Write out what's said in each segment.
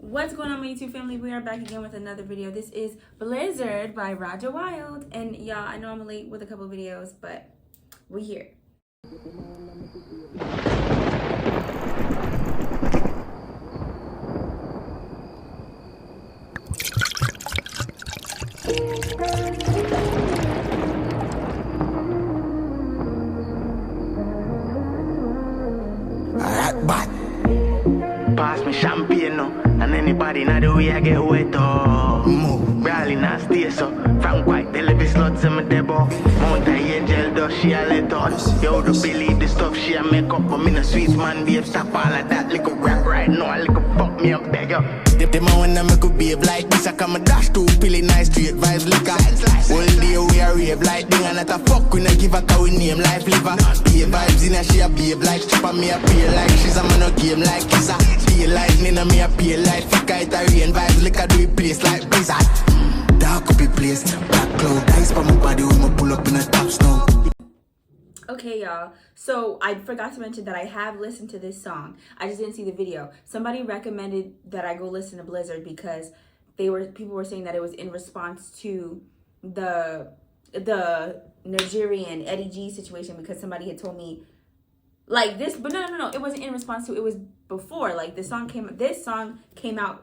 What's going on, my YouTube family? We are back again with another video. This is Blizzard by RajahWild. And y'all, I know I'm late with a couple videos, but we're here. Pass me champagne now, and anybody not the way I get wet up. Brawling and stay so. Frank White, the living sluts in my debo. Mountain angel does she a let us. Yo, do believe the stuff she a make up, but me no sweet man, babe. Stop all of that little rap right now, little fuck me up, beg up. The man when I make a babe like this, I come a dash to Philly nice straight vibes liquor. All day we a rave like thing, and at a fuck we not give a cow we name life liver. Babe vibes in a she a babe like stripper, me a pay like she's a man no game like kissa. Pay like nina me a pay like fuck it a rain vibes liquor do it place like blizzard. Dark up the place, black cloud ice for my body when I pull up in a top snow. Okay, y'all, so I forgot to mention that I have listened to this song. I just didn't see the video. Somebody recommended that I go listen to Blizzard because people were saying that it was in response to the Nigerian Eddie G situation, because somebody had told me like this, but no, it wasn't in response to, it was before. Like this song came out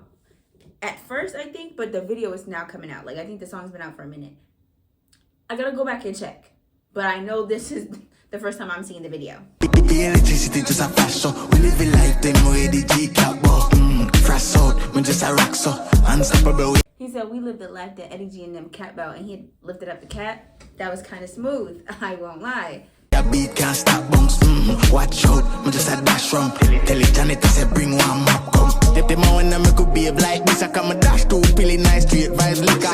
at first, I think, but the video is now coming out. Like I think the song's been out for a minute. I gotta go back and check, but I know this is the first time I'm seeing the video. The electricity just a flash, so we live in life them way the G cap fresh out, when just a rock so unstoppable. He said we lived the life that Eddie G and them cat belt, and he had lifted up the cat. That was kind of smooth, I won't lie. That beat can't stop bounce, watch out, me just a dash from. Tell it Janet to say bring one map come. The man when I make a babe like this, I come a dash to Philly nice straight vibes liquor.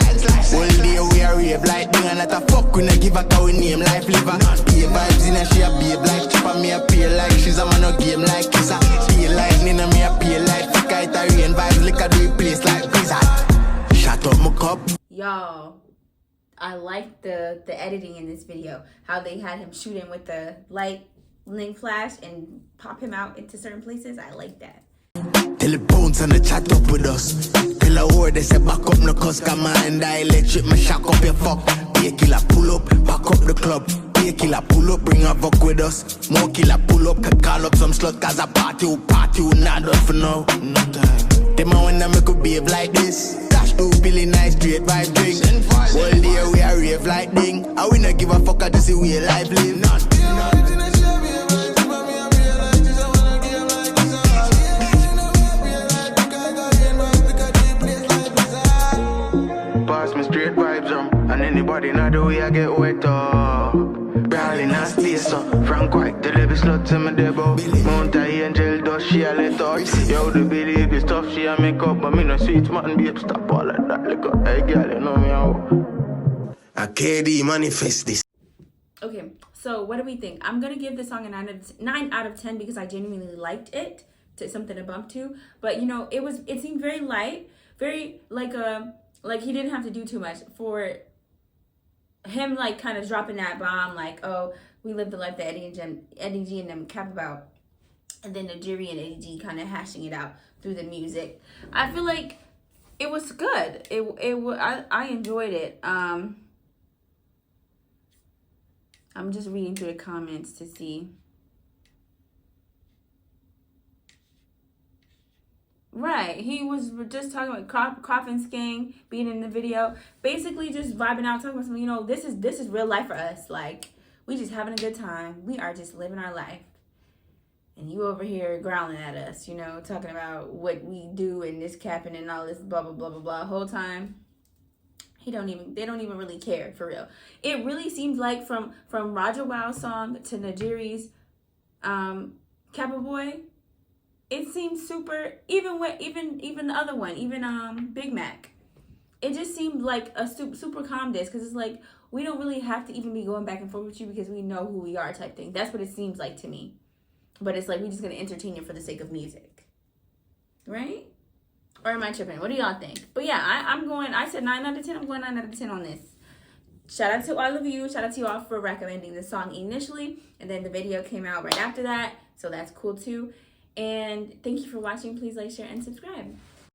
All day we a rave like thing, and at a fuck we not give a cow we name life liver. Pay vibes in a she a babe like stripper, me a pay like she's a man no game like kissa. Pay like nina, me a pay like fuck it a rain vibes liquor do it place like blizzard. Shut up my cup. Y'all, I like the editing in this video. How they had him shooting with the lightning flash and pop him out into certain places. I like that. Tell the bones and the chat up with us. Tell a word they say back up no cause come and I electric me shock up your fuck. Be a killer pull up, back up the club. Be a killer pull up, bring a fuck with us. More killer pull up, call up some slut cause a party not done for now. No time. The man when I make a babe like this, dash to Billy nice straight vibe drink. All day we a rave like ding. I we not give a fuck, I just see we a life live. Pass me straight vibes and anybody not the way I get wet up. Brawling and stay so. Frank White, the living sluts in my debo. Mountain angel does she a let us. Yo, the believe the stuff she a make up, but me no sweet man, babe. Stop all of that, look up. Hey girl, you know me how I KD manifest this. Okay, so what do we think? I'm gonna give this song a 9 out of 10 because I genuinely liked it. To something to bump to, but you know, it seemed very light, very like he didn't have to do too much for him, like kind of dropping that bomb, like, oh, we live the life that Eddie G and them cap about, and then Nigerian Eddie G kind of hashing it out through the music. I feel like it was good. I enjoyed it. I'm just reading through the comments to see. Right, he was just talking about coughing, sking, being in the video, basically just vibing out, talking about something. You know, this is real life for us. Like, we just having a good time. We are just living our life, and you over here growling at us. You know, talking about what we do and this capping and all this blah blah blah blah blah. Whole time, they don't even really care for real. It really seems like from RajahWild's song to Nigeri's Kappa Boy. It seems super, even the other one, even Big Mac. It just seemed like a super calm disc, because it's like we don't really have to even be going back and forth with you because we know who we are type thing. That's what it seems like to me. But it's like we're just gonna entertain you for the sake of music, right? Or am I tripping? What do y'all think? But yeah, I said 9 out of 10. I'm going 9 out of 10 on this. Shout out to all of you. Shout out to you all for recommending the song initially, and then the video came out right after that, so that's cool too. And thank you for watching. Please like, share, and subscribe.